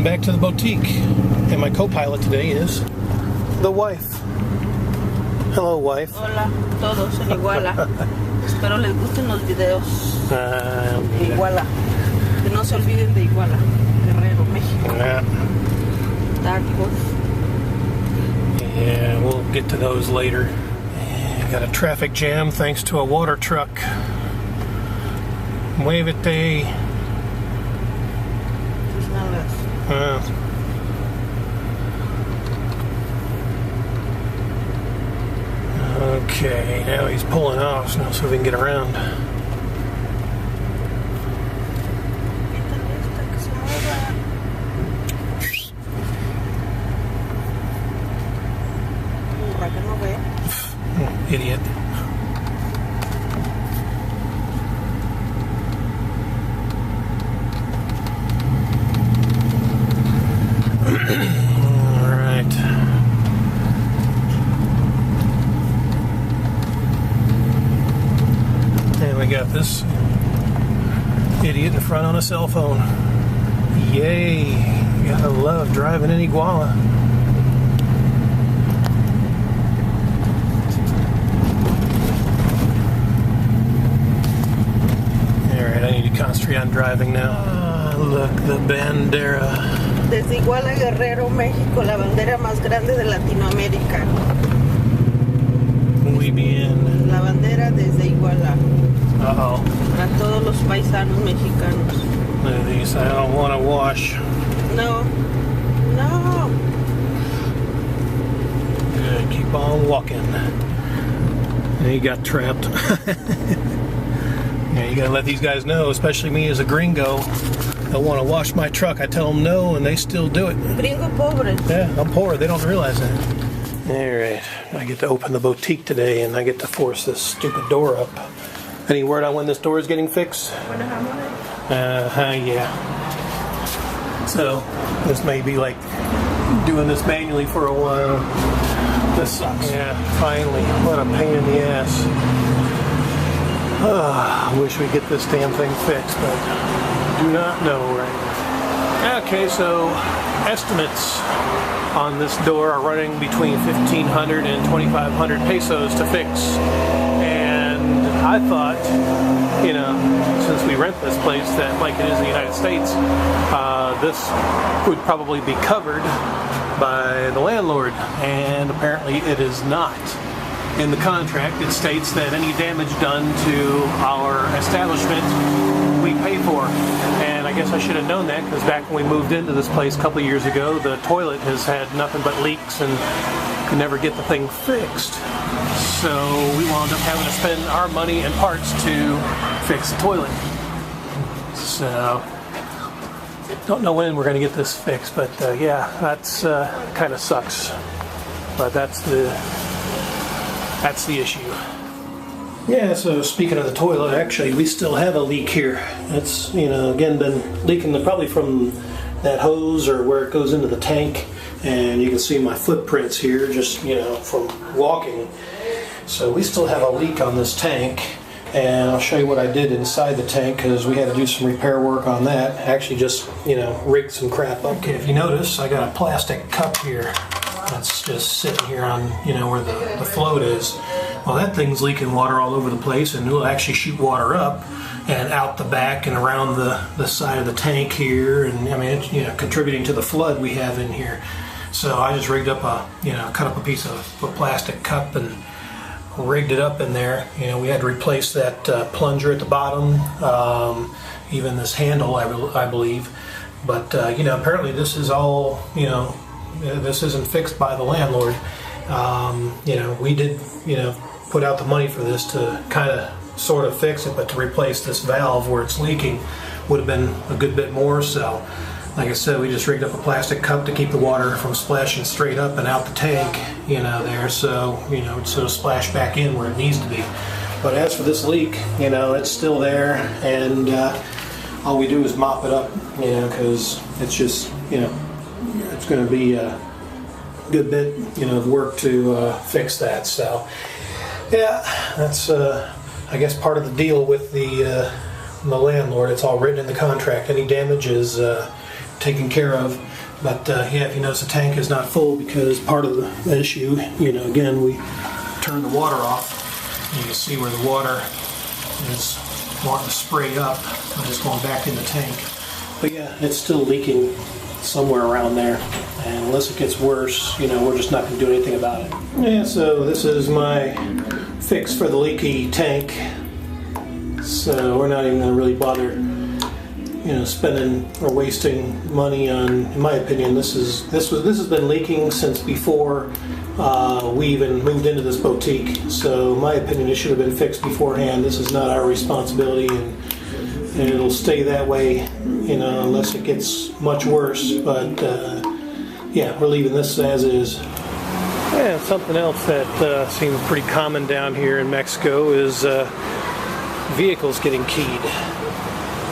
back to the boutique, and my co-pilot today is the wife. Hello, wife. Hola, todos en Iguala. Espero les gusten los videos de Iguala. Que no se olviden de Iguala, Guerrero, México. Tacos. Yeah, we'll get to those later. Got a traffic jam thanks to a water truck. Muévete. Okay, now he's pulling off now so we can get around. Idiot. Alright. And we got this idiot in front on a cell phone. Yay! You gotta love driving in Iguala. Concentrate on driving now. Look, the bandera. Desde Iguala, Guerrero, México, la bandera más grande de Latinoamérica. Muy bien. La bandera desde Iguala. Uh-oh. Para todos los paisanos mexicanos. Look at these. I don't want to wash. No. No. Good. Keep on walking. And he got trapped. Yeah, you gotta let these guys know, especially me as a gringo. They'll want to wash my truck. I tell them no, and they still do it. Gringo pobre. Yeah, I'm poor. They don't realize that. Alright, I get to open the boutique today, and I get to force this stupid door up. Any word on when this door is getting fixed? Yeah. So, this may be like doing this manually for a while. This sucks. Yeah, finally. What a pain in the ass. I wish we'd get this damn thing fixed, but do not know right now. Okay, so estimates on this door are running between 1,500 and 2,500 pesos to fix. And I thought, you know, since we rent this place, that like it is in the United States, this would probably be covered by the landlord, and apparently it is not. In the contract, it states that any damage done to our establishment, we pay for. And I guess I should have known that, because back when we moved into this place a couple of years ago, the toilet has had nothing but leaks and could never get the thing fixed. So we wound up having to spend our money and parts to fix the toilet. So don't know when we're going to get this fixed, but yeah, that's kind of sucks. But that's the issue. Yeah, so speaking of the toilet, actually, we still have a leak here. It's, you know, again, been leaking probably from that hose or where it goes into the tank. And you can see my footprints here just, you know, from walking. So we still have a leak on this tank. And I'll show you what I did inside the tank, because we had to do some repair work on that. Actually just, you know, rigged some crap up. Okay, if you notice, I got a plastic cup here. That's just sitting here on, you know, where the float is. Well, that thing's leaking water all over the place, and it'll actually shoot water up and out the back and around the side of the tank here. And I mean, it's, you know, contributing to the flood we have in here. So I just rigged up cut up a piece of a plastic cup and rigged it up in there. You know, we had to replace that plunger at the bottom, even this handle, I believe. But you know, apparently this is all, you know, this isn't fixed by the landlord. You know, we did, you know, put out the money for this to kind of sort of fix it, but to replace this valve where it's leaking would have been a good bit more. So like I said, we just rigged up a plastic cup to keep the water from splashing straight up and out the tank, you know, there, so, you know, so it'll splash back in where it needs to be. But as for this leak, you know, it's still there, and all we do is mop it up, you know, because it's just, you know, it's going to be a good bit, you know, of work to fix that. So, yeah, that's, I guess, part of the deal with the landlord. It's all written in the contract. Any damage is taken care of. But yeah, if you notice the tank is not full because part of the issue, again, we turn the water off. You can see where the water is wanting to spray up, but it's going back in the tank. But yeah, it's still leaking somewhere around there. And unless it gets worse, we're just not going to do anything about it. Yeah, so this is my fix for the leaky tank. So we're not even going to really bother spending or wasting money on. In my opinion, this has been leaking since before we even moved into this boutique. So in my opinion, it should have been fixed beforehand. This is not our responsibility, and it'll stay that way, unless it gets much worse. But yeah, we're leaving this as is. Yeah, something else that seems pretty common down here in Mexico is vehicles getting keyed.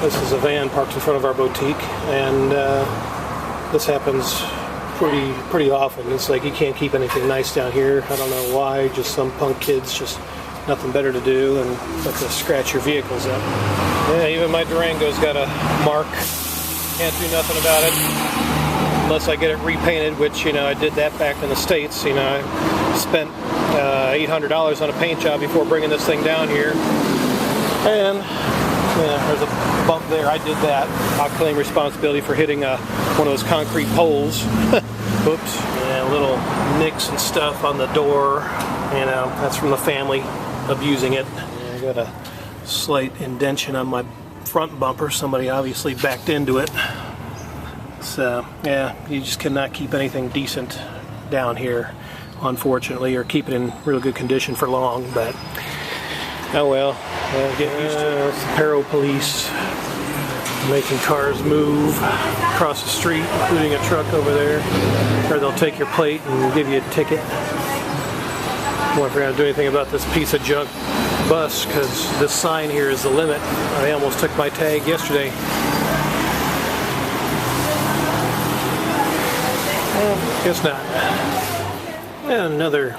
This is a van parked in front of our boutique, and this happens pretty often. It's like you can't keep anything nice down here. I don't know why. Just some punk kids, just nothing better to do, and but to scratch your vehicles up. Yeah, even my Durango's got a mark. Can't do nothing about it unless I get it repainted, which I did that back in the States. I spent $800 on a paint job before bringing this thing down here, and there's a bump there. I did that. I'll claim responsibility for hitting one of those concrete poles. Oops. Yeah, little nicks and stuff on the door. That's from the family abusing it. I got a slight indention on my front bumper. Somebody obviously backed into it. So, yeah, you just cannot keep anything decent down here, unfortunately, or keep it in real good condition for long, but oh well. Get used to it. It's the Paro police making cars move across the street, including a truck over there, or they'll take your plate and give you a ticket. I wonder if we're going to do anything about this piece of junk bus, because this sign here is the limit. I almost took my tag yesterday. Well, guess not. And another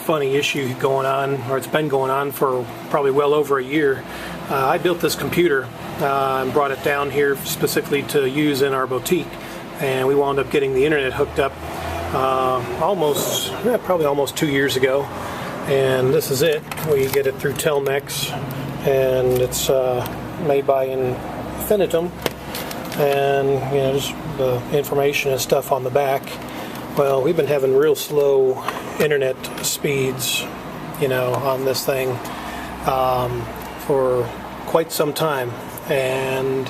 funny issue going on, or it's been going on for probably well over a year. I built this computer and brought it down here specifically to use in our boutique, and we wound up getting the internet hooked up probably almost 2 years ago, and this is it. We get it through Telmex, and it's made by Infinitum, and just the information and stuff on the back. Well, we've been having real slow internet speeds, on this thing for quite some time, and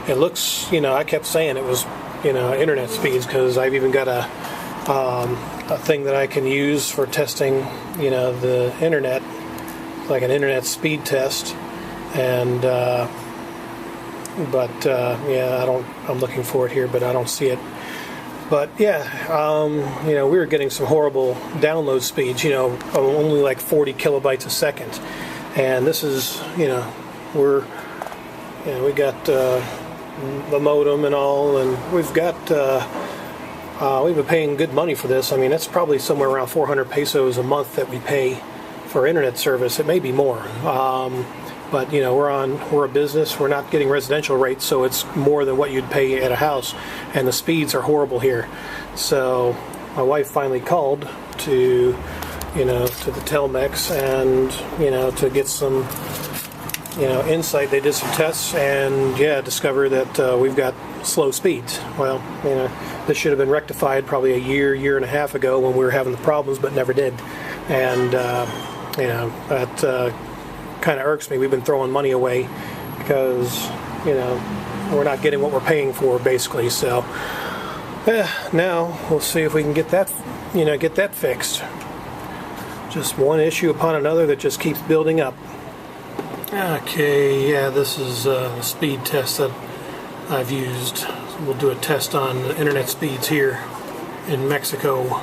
it looks, I kept saying it was, internet speeds, because I've even got a thing that I can use for testing, the internet, like an internet speed test, and I'm looking for it here, but I don't see it. But yeah, we were getting some horrible download speeds, only like 40 kilobytes a second. And this is, we got the modem and all, and we've been paying good money for this. I mean, it's probably somewhere around 400 pesos a month that we pay for internet service. It may be more. But we're a business. We're not getting residential rates, so it's more than what you'd pay at a house, and the speeds are horrible here. So my wife finally called to the Telmex, and to get some insight. They did some tests, and discovered that we've got slow speeds. Well, this should have been rectified probably a year and a half ago when we were having the problems, but never did. And that kind of irks me. We've been throwing money away because we're not getting what we're paying for, basically. So now we'll see if we can get that fixed. Just one issue upon another that just keeps building up. Okay, this is the speed test that I've used. So we'll do a test on the internet speeds here in Mexico.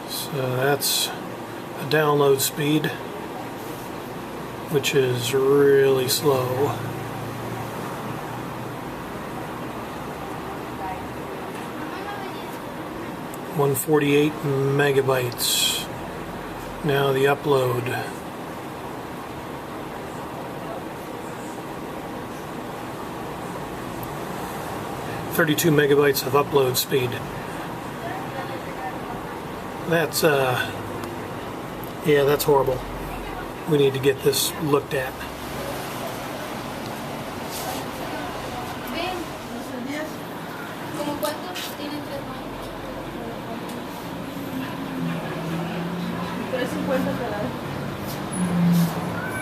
So that's a download speed, which is really slow. .148 megabytes. Now the upload. 32 megabytes of upload speed. That's yeah, that's horrible. We need to get this looked at.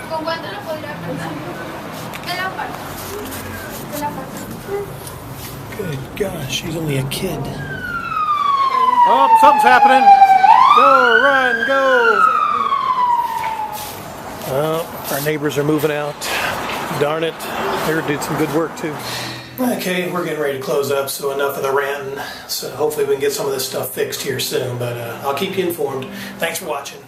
¿Con cuánto lo podría prestar? De la parte. De la parte. Good gosh, she's only a kid. Oh, something's happening. Go, run, go. Oh, our neighbors are moving out. Darn it. They did some good work too. Okay, we're getting ready to close up, so enough of the ranting. So hopefully we can get some of this stuff fixed here soon, but I'll keep you informed. Thanks for watching.